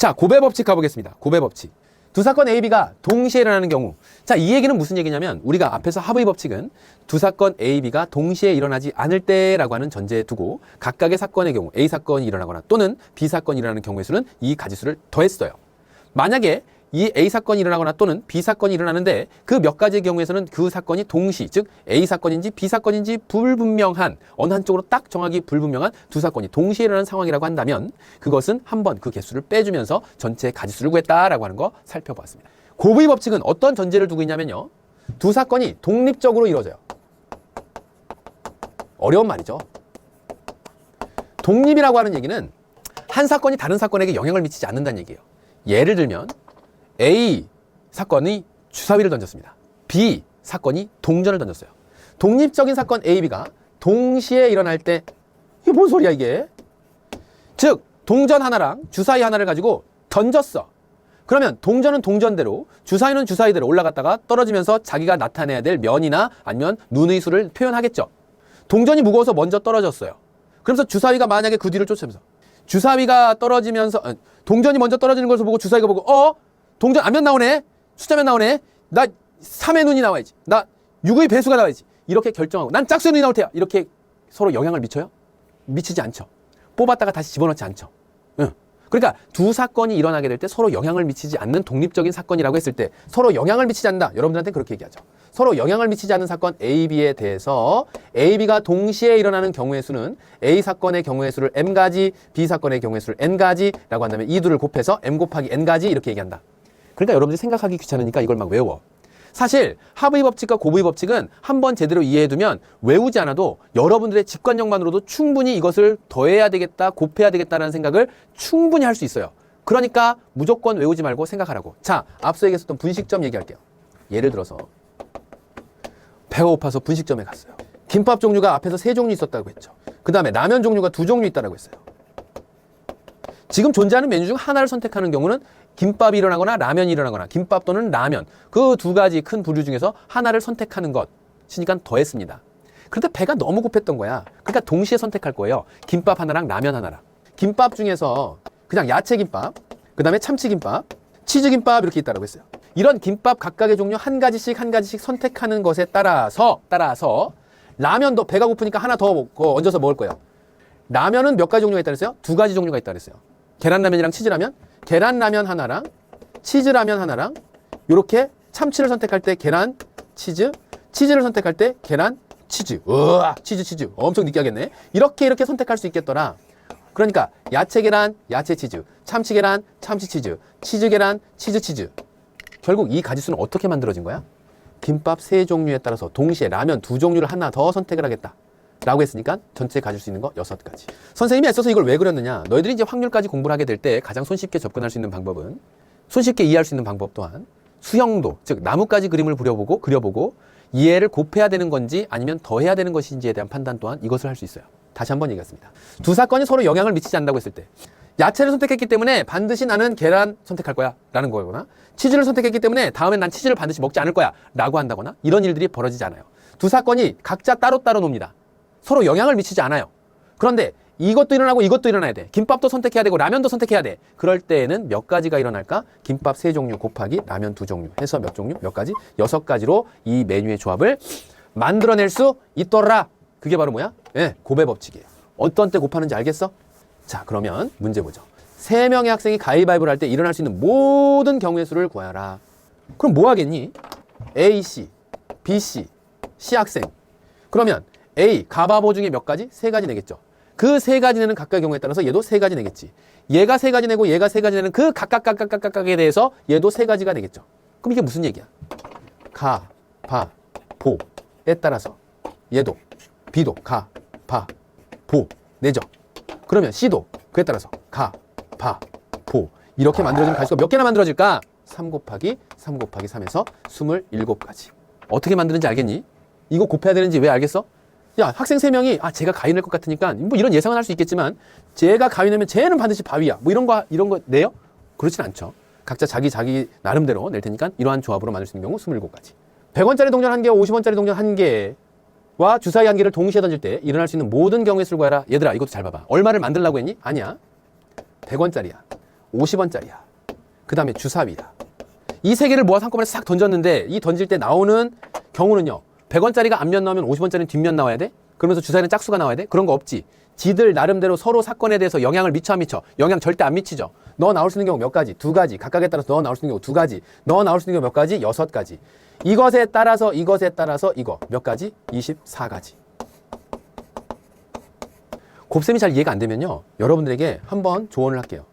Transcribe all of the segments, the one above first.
자, 고배 법칙 가보겠습니다. 고배 법칙. 두 사건 A, B가 동시에 일어나는 경우. 자, 이 얘기는 무슨 얘기냐면 우리가 앞에서 하부의 법칙은 두 사건 A, B가 동시에 일어나지 않을 때라고 하는 전제에 두고 각각의 사건의 경우 A 사건이 일어나거나 또는 B 사건이 일어나는 경우의 수는 이 가지수를 더했어요. 만약에 이 A 사건이 일어나거나 또는 B 사건이 일어나는데 그 몇 가지의 경우에서는 그 사건이 동시, 즉 A 사건인지 B 사건인지 불분명한, 어느 한쪽으로 딱 정확히 불분명한 두 사건이 동시에 일어나는 상황이라고 한다면 그것은 한번 그 개수를 빼주면서 전체 가지수를 구했다라고 하는 거 살펴보았습니다. 고부의 법칙은 어떤 전제를 두고 있냐면요. 두 사건이 독립적으로 이루어져요. 어려운 말이죠. 독립이라고 하는 얘기는 한 사건이 다른 사건에게 영향을 미치지 않는다는 얘기예요. 예를 들면 A 사건이 주사위를 던졌습니다. B 사건이 동전을 던졌어요. 독립적인 사건 A, B가 동시에 일어날 때 이게 뭔 소리야 이게? 즉 동전 하나랑 주사위 하나를 가지고 던졌어. 그러면 동전은 동전대로, 주사위는 주사위대로 올라갔다가 떨어지면서 자기가 나타내야 될 면이나 아니면 눈의 수를 표현하겠죠. 동전이 무거워서 먼저 떨어졌어요. 그러면서 주사위가 만약에 그 뒤를 쫓으면서 주사위가 떨어지면서 동전이 먼저 떨어지는 것을 보고 주사위가 보고 동전 안면 나오네, 숫자면 나오네, 나 3의 눈이 나와야지, 나 6의 배수가 나와야지, 이렇게 결정하고 난 짝수의 눈이 나올 테야, 이렇게 서로 영향을 미쳐요? 미치지 않죠. 뽑았다가 다시 집어넣지 않죠. 그러니까 두 사건이 일어나게 될 때 서로 영향을 미치지 않는 독립적인 사건이라고 했을 때 서로 영향을 미치지 않는다. 여러분들한테 그렇게 얘기하죠. 서로 영향을 미치지 않는 사건 A, B에 대해서 A, B가 동시에 일어나는 경우의 수는 A 사건의 경우의 수를 M가지, B 사건의 경우의 수를 N가지라고 한다면 이 둘을 곱해서 M 곱하기 N가지 이렇게 얘기한다. 그러니까 여러분들이 생각하기 귀찮으니까 이걸 막 외워. 사실 하부의 법칙과 고부의 법칙은 한번 제대로 이해해두면 외우지 않아도 여러분들의 직관력만으로도 충분히 이것을 더해야 되겠다, 곱해야 되겠다라는 생각을 충분히 할 수 있어요. 그러니까 무조건 외우지 말고 생각하라고. 자, 앞서 얘기했었던 분식점 얘기할게요. 예를 들어서 배가 고파서 분식점에 갔어요. 김밥 종류가 앞에서 3종류 있었다고 했죠. 그 다음에 라면 종류가 2종류 있다고 했어요. 지금 존재하는 메뉴 중 하나를 선택하는 경우는 김밥이 일어나거나 라면이 일어나거나 김밥 또는 라면, 그 두 가지 큰 부류 중에서 하나를 선택하는 것이니까 더했습니다. 그런데 배가 너무 고팠던 거야. 그러니까 동시에 선택할 거예요. 김밥 하나랑 라면 하나랑. 김밥 중에서 그냥 야채김밥, 그 다음에 참치김밥, 치즈김밥 이렇게 있다고 했어요. 이런 김밥 각각의 종류 한 가지씩 선택하는 것에 따라서 라면도 배가 고프니까 하나 더 먹고 얹어서 먹을 거예요. 라면은 몇 가지 종류가 있다고 했어요? 2가지 종류가 있다고 했어요. 계란라면이랑 치즈라면, 계란라면 하나랑 치즈라면 하나랑, 이렇게 참치를 선택할 때 계란, 치즈, 치즈를 선택할 때 계란, 치즈. 우와, 치즈. 엄청 느끼하겠네. 이렇게 선택할 수 있겠더라. 그러니까 야채 계란, 야채 치즈, 참치 계란, 참치 치즈, 치즈 계란, 치즈. 결국 이 가지수는 어떻게 만들어진 거야? 김밥 3종류에 따라서 동시에 라면 2종류를 하나 더 선택을 하겠다 라고 했으니까 전체 가질 수 있는 거 6가지. 선생님이 애써서 이걸 왜 그렸느냐? 너희들이 이제 확률까지 공부를 하게 될 때 가장 손쉽게 접근할 수 있는 방법은, 손쉽게 이해할 수 있는 방법 또한 수형도, 즉 나뭇가지 그림을 그려보고 이해를 곱해야 되는 건지 아니면 더해야 되는 것인지에 대한 판단 또한 이것을 할 수 있어요. 다시 한번 얘기하겠습니다. 두 사건이 서로 영향을 미치지 않는다고 했을 때, 야채를 선택했기 때문에 반드시 나는 계란 선택할 거야 라는 거거나, 치즈를 선택했기 때문에 다음엔 난 치즈를 반드시 먹지 않을 거야 라고 한다거나, 이런 일들이 벌어지지 않아요. 두 사건이 각자 따로따로 놉니다. 서로 영향을 미치지 않아요. 그런데 이것도 일어나고 이것도 일어나야 돼. 김밥도 선택해야 되고 라면도 선택해야 돼. 그럴 때에는 몇 가지가 일어날까? 김밥 3종류 곱하기 라면 2종류 해서 몇 종류? 몇 가지? 6가지로 이 메뉴의 조합을 만들어낼 수 있더라. 그게 바로 뭐야? 고배 법칙이에요. 어떤 때 곱하는지 알겠어? 자, 그러면 문제 보죠. 3명의 학생이 가위바위보를 할 때 일어날 수 있는 모든 경우의 수를 구하라. 그럼 뭐 하겠니? A, C, B, C, C 학생. 그러면 A, 가바보 중에 몇 가지? 3가지 내겠죠. 그 3가지 내는 각각의 경우에 따라서 얘도 3가지 내겠지. 얘가 3가지 내고 얘가 3가지 내는 그 각각에 대해서 얘도 3가지가 내겠죠. 그럼 이게 무슨 얘기야? 가, 바, 보에 따라서 얘도, B도 가, 바, 보 내죠. 그러면 C도 그에 따라서 가, 바, 보 이렇게 만들어지는 가지수가 몇 개나 만들어질까? 3 곱하기 3에서 27가지. 어떻게 만드는지 알겠니? 이거 곱해야 되는지 왜 알겠어? 야, 학생 3명이 쟤가 가위 낼 것 같으니까 뭐 이런 예상은 할 수 있겠지만 쟤가 가위 내면 쟤는 반드시 바위야. 뭐 이런 거 내요? 그렇진 않죠. 각자 자기 나름대로 낼 테니까 이러한 조합으로 만들 수 있는 경우 27가지. 100원짜리 동전 1개, 50원짜리 동전 1개와 주사위 1개를 동시에 던질 때 일어날 수 있는 모든 경우의 수를 구하라. 얘들아, 이것도 잘 봐봐. 얼마를 만들려고 했니? 아니야. 100원짜리야. 50원짜리야. 그 다음에 주사위야. 이 세 개를 모아서 한꺼번에 싹 던졌는데 이 던질 때 나오는 경우는요. 100원짜리가 앞면 나오면 50원짜리는 뒷면 나와야 돼? 그러면서 주사위는 짝수가 나와야 돼? 그런 거 없지. 지들 나름대로 서로 사건에 대해서 영향을 미쳐 안 미쳐? 영향 절대 안 미치죠. 너 나올 수 있는 경우 몇 가지? 2가지. 각각에 따라서 너 나올 수 있는 경우 2가지. 너 나올 수 있는 경우 몇 가지? 6가지. 이것에 따라서 이거 몇 가지? 24가지. 곱셈이 잘 이해가 안 되면요. 여러분들에게 한번 조언을 할게요.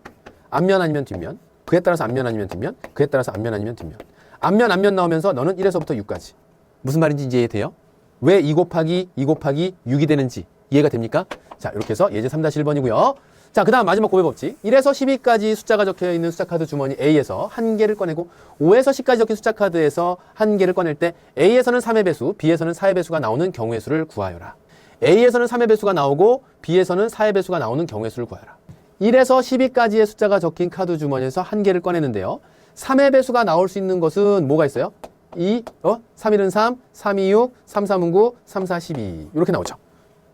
앞면 아니면 뒷면. 그에 따라서 앞면 아니면 뒷면. 그에 따라서 앞면 아니면 뒷면. 앞면 나오면서 너는 1에서부터 6까지. 무슨 말인지 이해돼요? 왜 2 곱하기 6이 되는지 이해가 됩니까? 자, 이렇게 해서 예제 3-1번이고요. 자, 그 다음 마지막 곱의 법칙. 1에서 12까지 숫자가 적혀 있는 숫자 카드 주머니 A에서 한 개를 꺼내고 5에서 10까지 적힌 숫자 카드에서 한 개를 꺼낼 때 A에서는 3의 배수, B에서는 4의 배수가 나오는 경우의 수를 구하여라. A에서는 3의 배수가 나오고 B에서는 4의 배수가 나오는 경우의 수를 구하여라. 1에서 12까지의 숫자가 적힌 카드 주머니에서 한 개를 꺼내는데요. 3의 배수가 나올 수 있는 것은 뭐가 있어요? 3일은 3, 3이 6, 3, 3은 9, 3, 4, 12 이렇게 나오죠.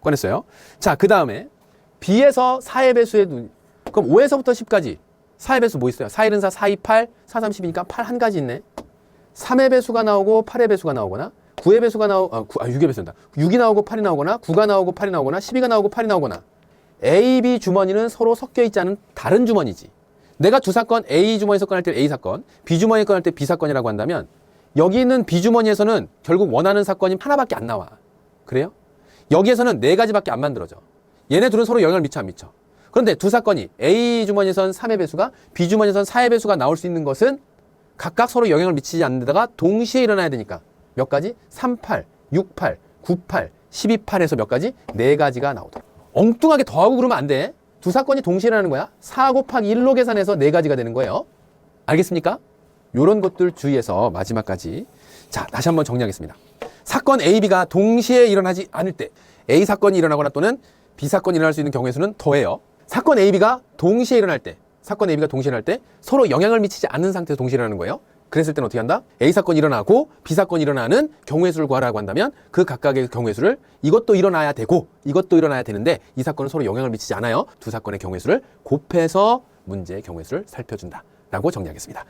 꺼냈어요. 자, 그 다음에 B에서 4의 배수에 그럼 5에서부터 10까지 4의 배수 뭐 있어요? 4, 1은 4, 4, 2, 8, 4, 3, 12니까 8 한 가지 있네. 3의 배수가 나오고 8의 배수가 나오거나 9의 배수가 6의 배수다. 6이 나오고 8이 나오거나 9가 나오고 8이 나오거나 12가 나오고 8이 나오거나 A, B 주머니는 서로 섞여 있지 않은 다른 주머니지. 내가 두 사건 A 주머니에서 꺼낼 때 A 사건, B 주머니에서 꺼낼 때 B 사건이라고 한다면 여기 있는 B 주머니에서는 결국 원하는 사건이 하나밖에 안 나와. 그래요? 여기에서는 4가지밖에 안 만들어져. 얘네 둘은 서로 영향을 미쳐 안 미쳐? 그런데 두 사건이 A 주머니에선 3의 배수가 B 주머니에선 4의 배수가 나올 수 있는 것은 각각 서로 영향을 미치지 않는 데다가 동시에 일어나야 되니까 몇 가지? 38, 68, 98, 12,8에서 몇 가지? 4가지가 나오더라. 엉뚱하게 더하고 그러면 안 돼. 두 사건이 동시에 일어나는 거야. 4 곱하기 1로 계산해서 4가지가 되는 거예요. 알겠습니까? 요런 것들 주의해서 마지막까지. 자, 다시 한번 정리하겠습니다. 사건 A, B가 동시에 일어나지 않을 때 A 사건이 일어나거나 또는 B 사건이 일어날 수 있는 경우의 수는 더해요. 사건 A, B가 동시에 일어날 때 서로 영향을 미치지 않는 상태에서 동시에 일어나는 거예요. 그랬을 때는 어떻게 한다? A 사건이 일어나고 B 사건이 일어나는 경우의 수를 구하라고 한다면 그 각각의 경우의 수를 이것도 일어나야 되고 이것도 일어나야 되는데 이 사건은 서로 영향을 미치지 않아요. 두 사건의 경우의 수를 곱해서 문제의 경우의 수를 살펴준다 라고 정리하겠습니다.